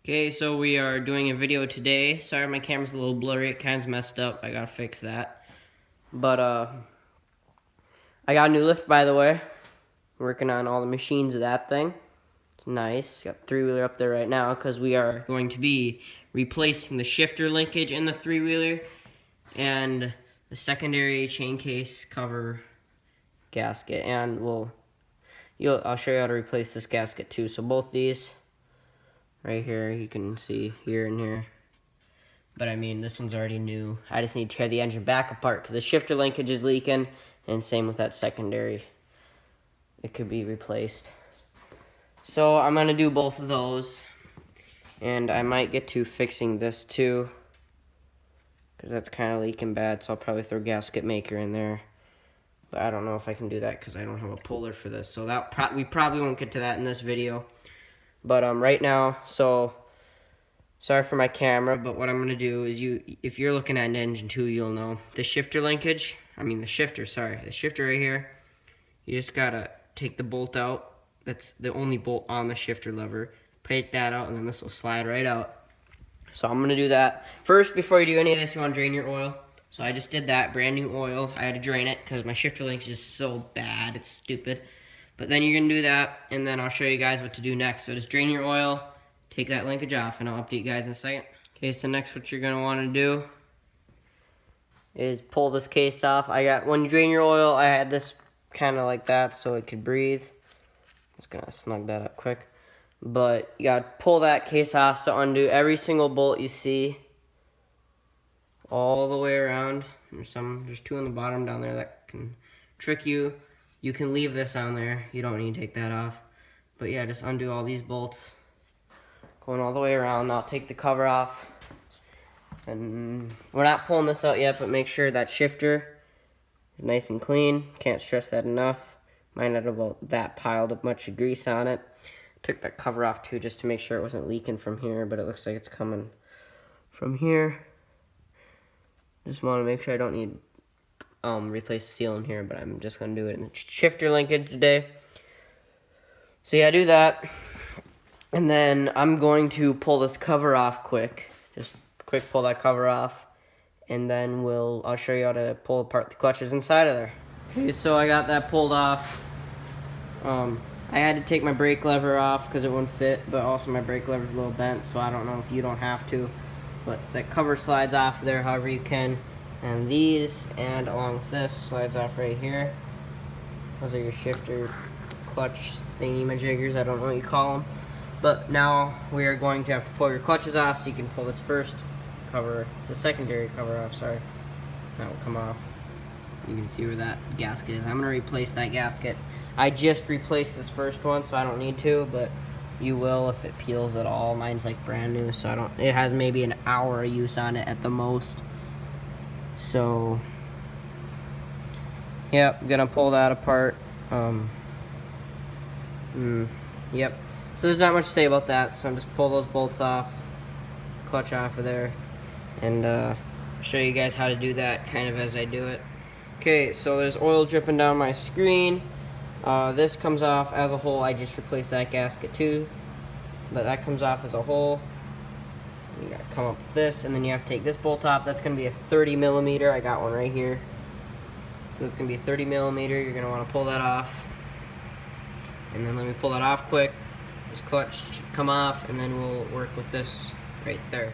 Okay, so we are doing a video today. Sorry my camera's a little blurry, it kinda's messed up. I gotta fix that. But I got a new lift, by the way. Working on all the machines of that thing. It's nice. Got three-wheeler up there right now because we are going to be replacing the shifter linkage in the three-wheeler and the secondary chain case cover gasket. And I'll show you how to replace this gasket too. So both these right here, you can see here and here. But I mean, this one's already new. I just need to tear the engine back apart because the shifter linkage is leaking, and same with that secondary. It could be replaced. So I'm gonna do both of those, and I might get to fixing this too, because that's kind of leaking bad. So I'll probably throw gasket maker in there, but I don't know if I can do that because I don't have a puller for this. So we probably won't get to that in this video. But right now, so sorry for my camera, but what I'm gonna do is if you're looking at an engine too, you'll know the shifter linkage. The shifter right here. You just gotta take the bolt out. That's the only bolt on the shifter lever. Take that out, and then this will slide right out. So I'm gonna do that first. Before you do any of this, you want to drain your oil. So I just did that, brand new oil. I had to drain it because my shifter linkage is so bad, it's stupid. But then you're gonna do that, and then I'll show you guys what to do next. So just drain your oil, take that linkage off, and I'll update you guys in a second. Okay, so next what you're gonna wanna do is pull this case off. When you drain your oil, I had this kind of like that so it could breathe. Just gonna snug that up quick. But you gotta pull that case off, so undo every single bolt you see all the way around. There's two on the bottom down there that can trick you. You can leave this on there. You don't need to take that off. But yeah, just undo all these bolts. Going all the way around. Now I'll take the cover off. And we're not pulling this out yet, but make sure that shifter is nice and clean. Can't stress that enough. Mine had about that piled up much of grease on it. Took that cover off too just to make sure it wasn't leaking from here, but it looks like it's coming from here. Just want to make sure I don't need replace the seal in here, but I'm just going to do it in the shifter linkage today. So yeah, do that. And then I'm going to pull this cover off quick. Just quick pull that cover off. And then I'll show you how to pull apart the clutches inside of there. Okay, so I got that pulled off. I had to take my brake lever off because it wouldn't fit, but also my brake lever's a little bent, so I don't know if you don't have to. But that cover slides off there however you can. And these, and along with this, slides off right here. Those are your shifter clutch thingy-majiggers, I don't know what you call them. But now we are going to have to pull your clutches off, so you can pull this first cover, the secondary cover off, sorry. That will come off. You can see where that gasket is. I'm going to replace that gasket. I just replaced this first one, so I don't need to, but you will if it peels at all. Mine's like brand new, so it has maybe an hour of use on it at the most. So, yep, I'm gonna pull that apart. Yep. So there's not much to say about that, so I'm just pull those bolts off, clutch off of there, and show you guys how to do that kind of as I do it. Okay, so there's oil dripping down my screen. This comes off as a whole. I just replaced that gasket too, but that comes off as a whole. You gotta come up with this, and then you have to take this bolt off. That's gonna be a 30 millimeter. I got one right here. So it's gonna be a 30 millimeter. You're gonna wanna pull that off. And then let me pull that off quick. This clutch should come off, and then we'll work with this right there.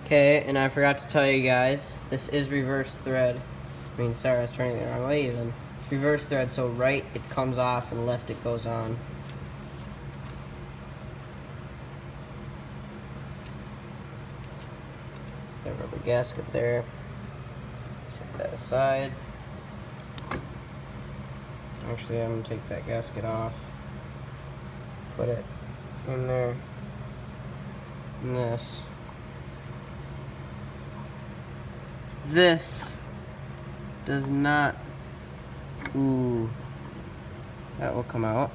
Okay, and I forgot to tell you guys, this is reverse thread. Sorry, I was turning it the wrong way even. It's reverse thread, so right it comes off and left it goes on. That rubber gasket there. Set that aside. Actually, I'm going to take that gasket off. Put it in there. And this does not. Ooh. That will come out.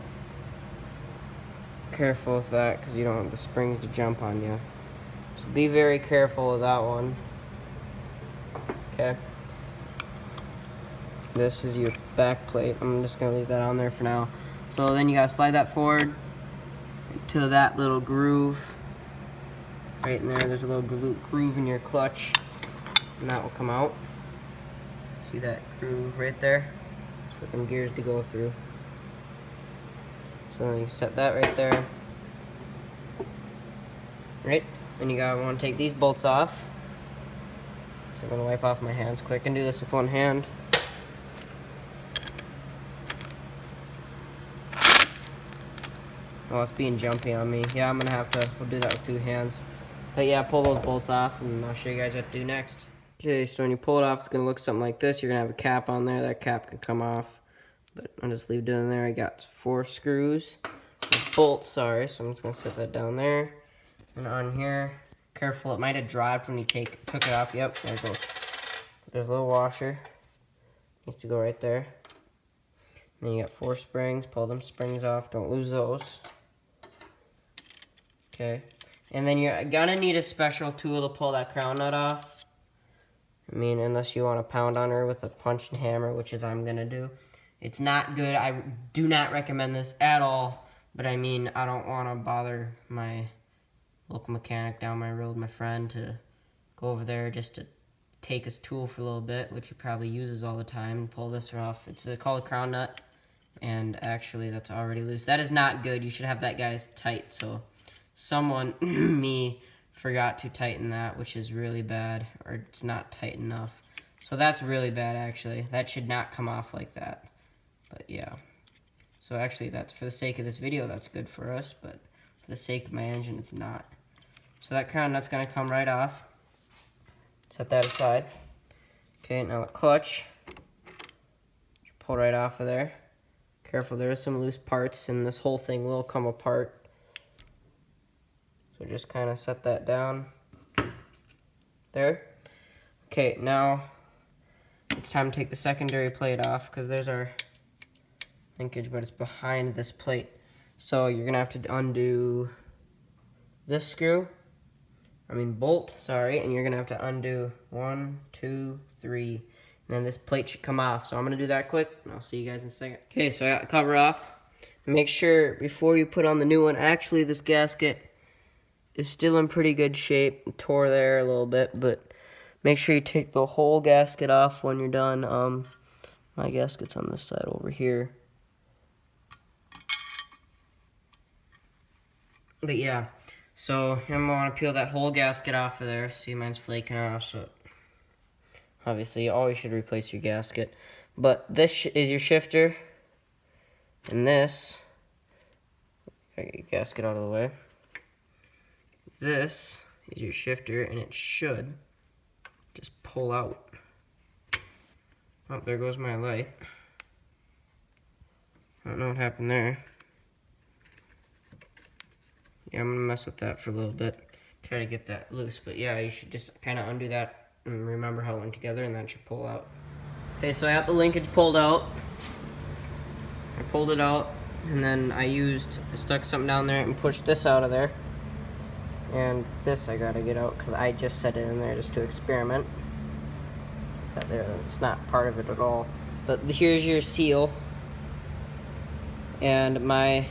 Careful with that because you don't want the springs to jump on you. So be very careful with that one. Okay. This is your back plate. I'm just going to leave that on there for now. So then you got to slide that forward to that little groove. right in there. There's a little groove in your clutch, and that will come out. See that groove right there? It's for them gears to go through. So then you set that right there. Right? Then you want to take these bolts off. So I'm going to wipe off my hands quick and do this with one hand. Oh, it's being jumpy on me. Yeah, we'll do that with 2 hands. But yeah, pull those bolts off and I'll show you guys what to do next. Okay, so when you pull it off, it's going to look something like this. You're going to have a cap on there. That cap can come off. But I'll just leave it in there. I got 4 screws. Bolts, sorry. So I'm just going to set that down there. And on here, careful, it might have dropped when you took it off. Yep, there it goes. There's a little washer. Needs to go right there. And then you got 4 springs. Pull them springs off. Don't lose those. Okay. And then you're gonna need a special tool to pull that crown nut off. I mean, unless you want to pound on her with a punch and hammer, which is I'm gonna do. It's not good. I do not recommend this at all. But I mean, I don't want to bother my local mechanic down my road, my friend, to go over there just to take his tool for a little bit, which he probably uses all the time, and pull this off. It's called a crown nut, and actually that's already loose. That is not good. You should have that guy's tight. So someone, me, forgot to tighten that, which is really bad, or it's not tight enough. So that's really bad, actually. That should not come off like that. But yeah. So actually, that's for the sake of this video, that's good for us, but for the sake of my engine, it's not. So that crown nut's gonna come right off. Set that aside. Okay, now the clutch. Pull right off of there. Careful, there are some loose parts, and this whole thing will come apart. So just kind of set that down. There. Okay, now it's time to take the secondary plate off, because there's our linkage, but it's behind this plate. So you're gonna have to undo this bolt, sorry, and you're gonna have to undo 1, 2, 3, and then this plate should come off. So I'm gonna do that quick, and I'll see you guys in a second. Okay, so I got the cover off. Make sure before you put on the new one, actually this gasket is still in pretty good shape. It tore there a little bit, but make sure you take the whole gasket off when you're done. My gasket's on this side over here. But yeah, so I'm going to want to peel that whole gasket off of there. See, mine's flaking off, so obviously you always should replace your gasket. But this is your shifter, and this, if I get your gasket out of the way, this is your shifter, and it should just pull out. Oh, there goes my light. I don't know what happened there. Yeah, I'm going to mess with that for a little bit. Try to get that loose. But yeah, you should just kind of undo that and remember how it went together, and that should pull out. Okay, so I got the linkage pulled out. I pulled it out, and then I stuck something down there and pushed this out of there. And this I got to get out because I just set it in there just to experiment. Set that there. It's not part of it at all. But here's your seal. And my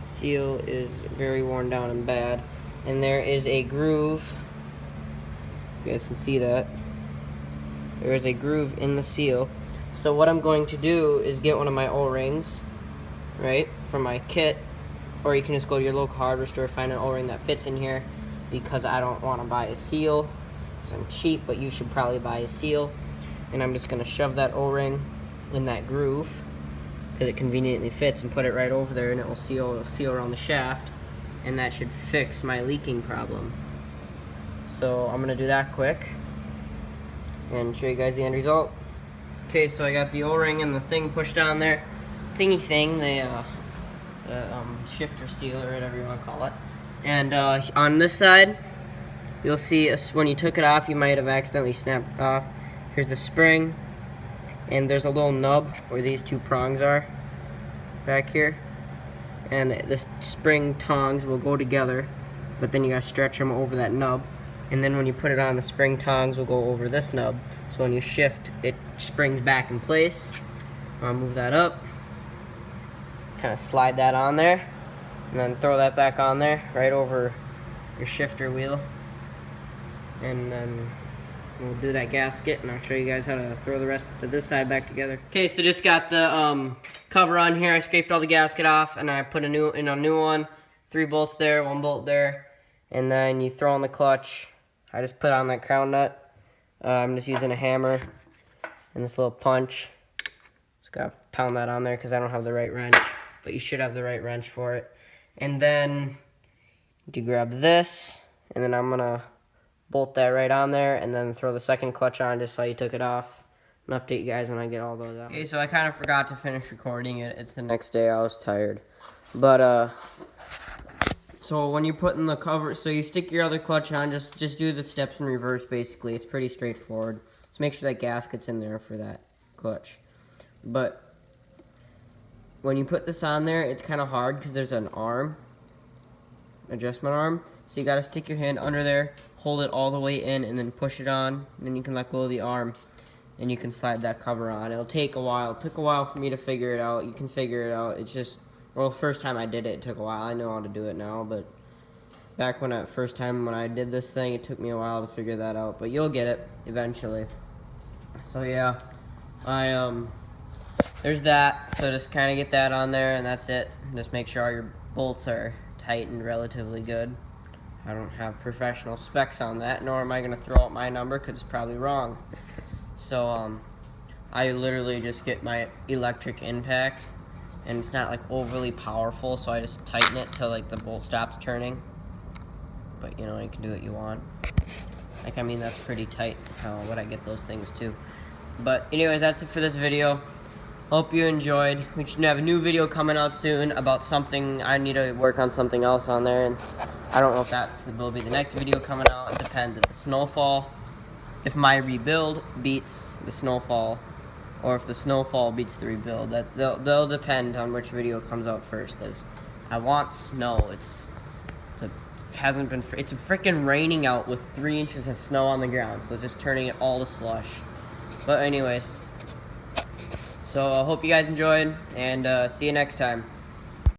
seal is very worn down and bad, and there is a groove. You guys can see that there is a groove in the seal. So what I'm going to do is get one of my O-rings, right, from my kit, or you can just go to your local hardware store, find an O-ring that fits in here, because I don't want to buy a seal because I'm cheap, but you should probably buy a seal. And I'm just going to shove that O-ring in that groove because it conveniently fits, and put it right over there, and it will seal around the shaft, and that should fix my leaking problem. So I'm gonna do that quick and show you guys the end result. Okay, so I got the O-ring and the thing pushed on there, the shifter seal, or whatever you want to call it. And on this side, you'll see when you took it off, you might have accidentally snapped it off. Here's the spring. And there's a little nub where these 2 prongs are back here, and the spring tongs will go together, but then you gotta stretch them over that nub, and then when you put it on, the spring tongs will go over this nub, so when you shift, it springs back in place. I'll move that up, kind of slide that on there, and then throw that back on there, right over your shifter wheel. And then we'll do that gasket, and I'll show you guys how to throw the rest of this side back together. Okay, so just got the cover on here. I scraped all the gasket off, and I put a new one. 3 bolts there, 1 bolt there, and then you throw on the clutch. I just put on that crown nut. I'm just using a hammer and this little punch. Just gotta pound that on there because I don't have the right wrench, but you should have the right wrench for it. And then you grab this, and then I'm gonna bolt that right on there, and then throw the second clutch on just so you took it off. And update you guys when I get all those out. Okay, so I kind of forgot to finish recording it. It's the next day. I was tired. But, so when you're putting the cover, so you stick your other clutch on, just do the steps in reverse, basically. It's pretty straightforward. Just make sure that gasket's in there for that clutch. But when you put this on there, it's kind of hard because there's an arm, adjustment arm. So you got to stick your hand under there, hold it all the way in, and then push it on. And then you can let go of the arm, and you can slide that cover on. It'll take a while. It took a while for me to figure it out. You can figure it out. It's just, well, the first time I did it, it took a while. I know how to do it now, but back when first time when I did this thing, it took me a while to figure that out. But you'll get it eventually. So yeah, there's that. So just kind of get that on there, and that's it. Just make sure all your bolts are tightened relatively good. I don't have professional specs on that, nor am I going to throw out my number because it's probably wrong. So I literally just get my electric impact, and it's not like overly powerful, so I just tighten it till like the bolt stops turning. But you know, you can do what you want. Like, I mean, that's pretty tight what I get those things too. But anyways, that's it for this video. Hope you enjoyed. We should have a new video coming out soon about something. I need to work on something else on there, and I don't know if will be the next video coming out. It depends if the snowfall, if my rebuild beats the snowfall, or if the snowfall beats the rebuild. They'll depend on which video comes out first, because I want snow. It's freaking raining out with 3 inches of snow on the ground, so it's just turning it all to slush. But anyways, so I hope you guys enjoyed, and see you next time.